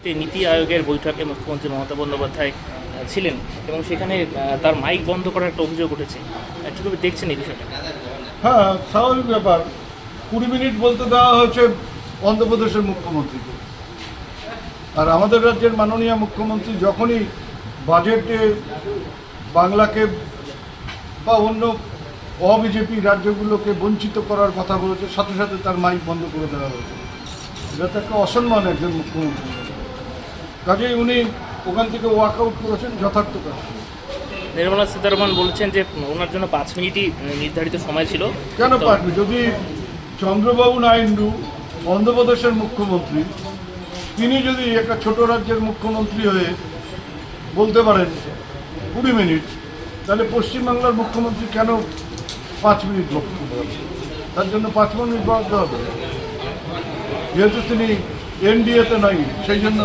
একটি নীতি আয়োগের বৈঠকে মুখ্যমন্ত্রী মমতা বন্দ্যোপাধ্যায় ছিলেন এবং সেখানে তার মাইক বন্ধ করার একটা অভিযোগ উঠেছে। কীভাবে দেখছেন এই বিষয়টা? হ্যাঁ, স্বাভাবিক ব্যাপার। 20 মিনিট বলতে দেওয়া হয়েছে অন্ধ্রপ্রদেশের মুখ্যমন্ত্রীকে। আর আমাদের রাজ্যের মাননীয় মুখ্যমন্ত্রী যখনই বাজেটে বাংলাকে বা অন্য অবিজেপি রাজ্যগুলোকে বঞ্চিত করার কথা বলেছে, সাথে সাথে তার মাইক বন্ধ করে দেওয়া হয়েছে। এটা তো একটা অসম্মান একজন মুখ্যমন্ত্রী। কাজেই উনি ওখান থেকে ওয়াক আউট করেছেন, যথার্থ কাজ। নির্মলা সীতারমণ বলছেন যে ওনার জন্য 5 মিনিটই নির্ধারিত সময় ছিল। কেন পারবে? যদি চন্দ্রবাবু নাইডু অন্ধ্রপ্রদেশের মুখ্যমন্ত্রী, তিনি যদি একটা ছোট রাজ্যের মুখ্যমন্ত্রী হয়ে বলতে পারেন 20 মিনিট, তাহলে পশ্চিমবাংলার মুখ্যমন্ত্রী কেন 5 মিনিট বক্তব্য রাখবেন? তার জন্য 5 মিনিট বরাদ্দ হবে, যেহেতু তিনি এনডিএতে নাই, সেই জন্য